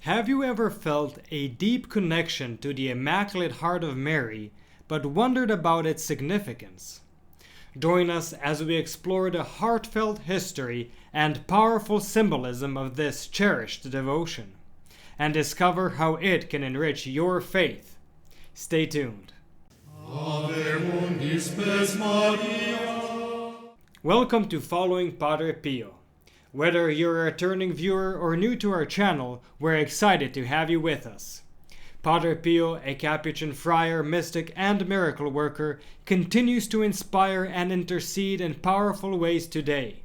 Have you ever felt a deep connection to the Immaculate Heart of Mary, but wondered about its significance? Join us as we explore the heartfelt history and powerful symbolism of this cherished devotion, and discover how it can enrich your faith. Stay tuned. Welcome to Following Padre Pio. Whether you're a returning viewer or new to our channel, we're excited to have you with us. Padre Pio, a Capuchin friar, mystic, and miracle worker, continues to inspire and intercede in powerful ways today.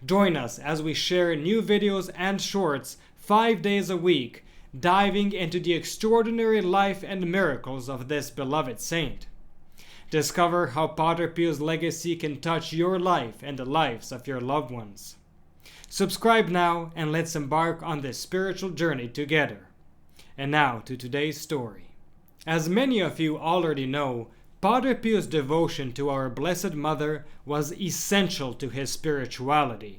Join us as we share new videos and shorts 5 days a week, diving into the extraordinary life and miracles of this beloved saint. Discover how Padre Pio's legacy can touch your life and the lives of your loved ones. Subscribe now and let's embark on this spiritual journey together. And now to today's story. As many of you already know, Padre Pio's devotion to our Blessed Mother was essential to his spirituality.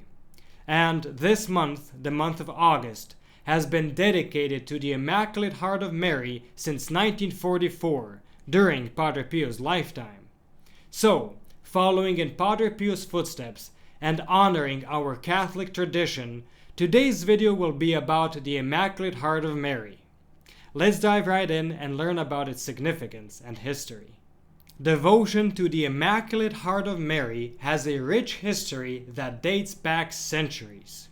And this month, the month of August, has been dedicated to the Immaculate Heart of Mary since 1944, during Padre Pio's lifetime. So, following in Padre Pio's footsteps, and honoring our Catholic tradition, today's video will be about the Immaculate Heart of Mary. Let's dive right in and learn about its significance and history. Devotion to the Immaculate Heart of Mary has a rich history that dates back centuries.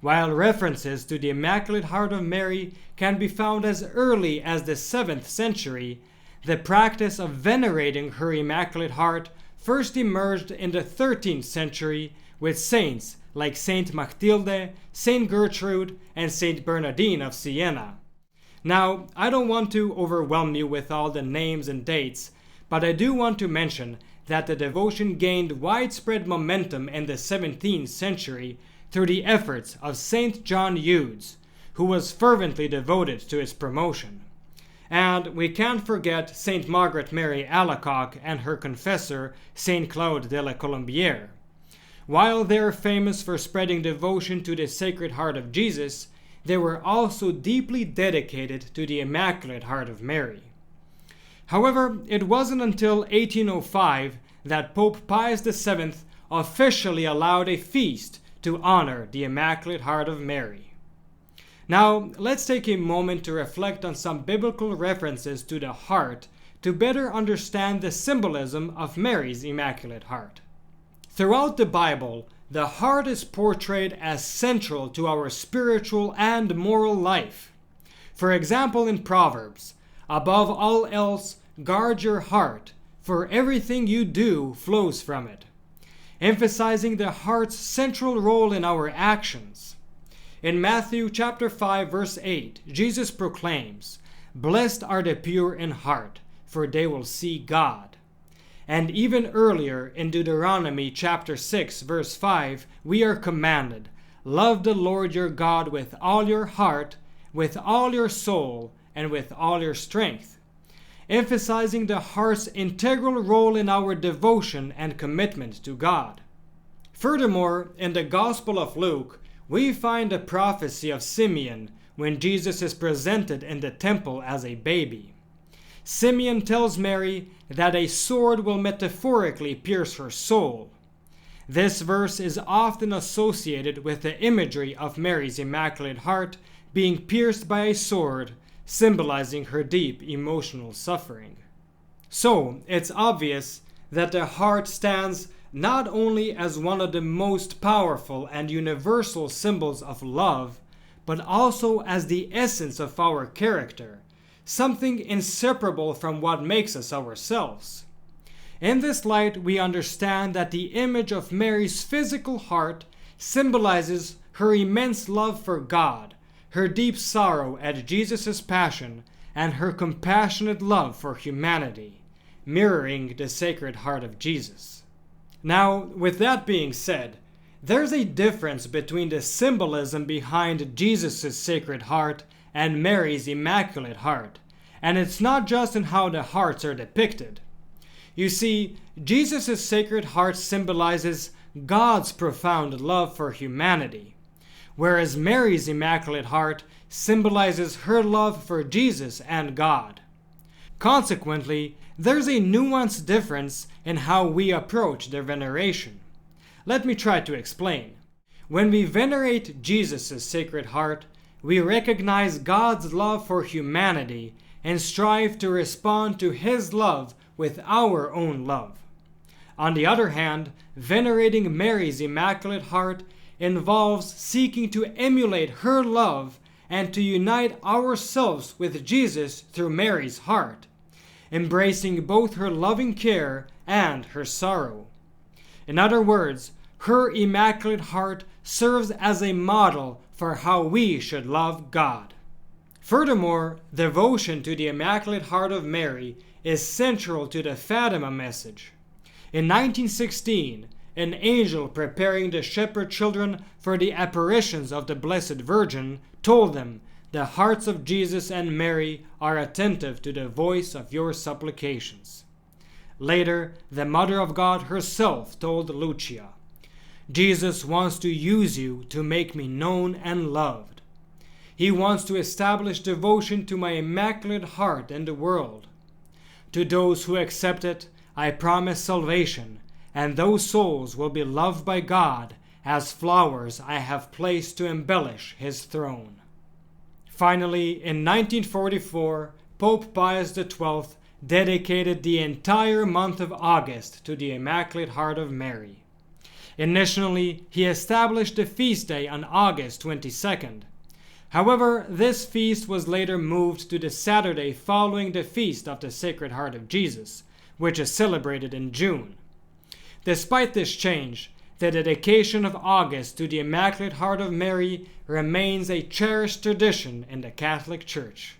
While references to the Immaculate Heart of Mary can be found as early as the 7th century, the practice of venerating her Immaculate Heart first emerged in the 13th century with saints like Saint Mathilde, Saint Gertrude, and Saint Bernardine of Siena. Now, I don't want to overwhelm you with all the names and dates, but I do want to mention that the devotion gained widespread momentum in the 17th century through the efforts of Saint John Eudes, who was fervently devoted to its promotion. And we can't forget Saint Margaret Mary Alacoque and her confessor, Saint Claude de la Colombière. While they are famous for spreading devotion to the Sacred Heart of Jesus, they were also deeply dedicated to the Immaculate Heart of Mary. However, it wasn't until 1805 that Pope Pius VII officially allowed a feast to honor the Immaculate Heart of Mary. Now, let's take a moment to reflect on some biblical references to the heart to better understand the symbolism of Mary's Immaculate Heart. Throughout the Bible, the heart is portrayed as central to our spiritual and moral life. For example, in Proverbs, "Above all else, guard your heart, for everything you do flows from it," emphasizing the heart's central role in our actions. In Matthew chapter 5, verse 8, Jesus proclaims, "Blessed are the pure in heart, for they will see God." And even earlier in Deuteronomy chapter 6, verse 5, we are commanded, "Love the Lord your God with all your heart, with all your soul, and with all your strength," emphasizing the heart's integral role in our devotion and commitment to God. Furthermore, in the Gospel of Luke, we find a prophecy of Simeon when Jesus is presented in the temple as a baby. Simeon tells Mary that a sword will metaphorically pierce her soul. This verse is often associated with the imagery of Mary's Immaculate Heart being pierced by a sword, symbolizing her deep emotional suffering. So, it's obvious that the heart stands not only as one of the most powerful and universal symbols of love, but also as the essence of our character, something inseparable from what makes us ourselves. In this light, we understand that the image of Mary's physical heart symbolizes her immense love for God, her deep sorrow at Jesus' passion, and her compassionate love for humanity, mirroring the Sacred Heart of Jesus. Now, with that being said, there's a difference between the symbolism behind Jesus' Sacred Heart and Mary's Immaculate Heart, and it's not just in how the hearts are depicted. You see, Jesus' Sacred Heart symbolizes God's profound love for humanity, whereas Mary's Immaculate Heart symbolizes her love for Jesus and God. Consequently, there's a nuanced difference in how we approach their veneration. Let me try to explain. When we venerate Jesus' Sacred Heart, we recognize God's love for humanity and strive to respond to His love with our own love. On the other hand, venerating Mary's Immaculate Heart involves seeking to emulate her love and to unite ourselves with Jesus through Mary's heart, embracing both her loving care and her sorrow. In other words, her Immaculate Heart serves as a model for how we should love God. Furthermore, devotion to the Immaculate Heart of Mary is central to the Fatima message. In 1916, an angel preparing the shepherd children for the apparitions of the Blessed Virgin told them, "The hearts of Jesus and Mary are attentive to the voice of your supplications." Later, the Mother of God herself told Lucia, "Jesus wants to use you to make me known and loved. He wants to establish devotion to my Immaculate Heart in the world. To those who accept it, I promise salvation, and those souls will be loved by God as flowers I have placed to embellish His throne." Finally, in 1944, Pope Pius XII dedicated the entire month of August to the Immaculate Heart of Mary. Initially, he established the feast day on August 22nd. However, this feast was later moved to the Saturday following the Feast of the Sacred Heart of Jesus, which is celebrated in June. Despite this change, the dedication of August to the Immaculate Heart of Mary remains a cherished tradition in the Catholic Church.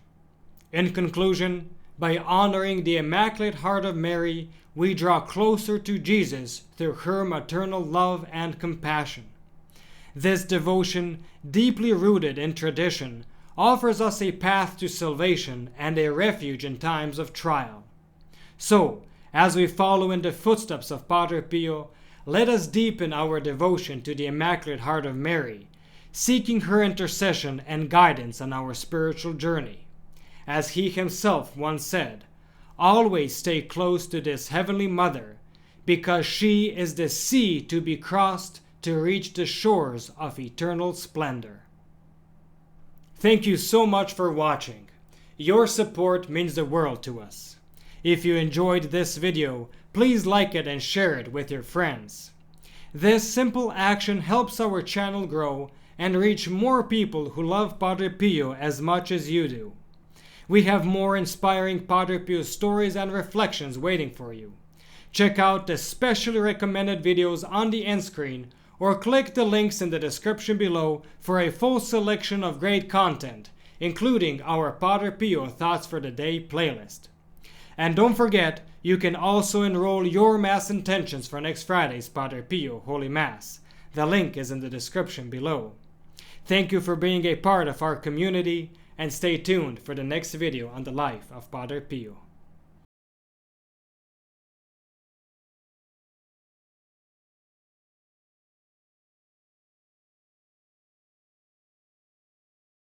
In conclusion, by honoring the Immaculate Heart of Mary, we draw closer to Jesus through her maternal love and compassion. This devotion, deeply rooted in tradition, offers us a path to salvation and a refuge in times of trial. So, as we follow in the footsteps of Padre Pio, let us deepen our devotion to the Immaculate Heart of Mary, seeking her intercession and guidance on our spiritual journey. As he himself once said, "Always stay close to this Heavenly Mother, because she is the sea to be crossed to reach the shores of eternal splendor." Thank you so much for watching. Your support means the world to us. If you enjoyed this video, please like it and share it with your friends. This simple action helps our channel grow and reach more people who love Padre Pio as much as you do. We have more inspiring Padre Pio stories and reflections waiting for you. Check out the specially recommended videos on the end screen or click the links in the description below for a full selection of great content, including our Padre Pio Thoughts for the Day playlist. And don't forget, you can also enroll your Mass intentions for next Friday's Padre Pio Holy Mass. The link is in the description below. Thank you for being a part of our community, and stay tuned for the next video on the life of Padre Pio.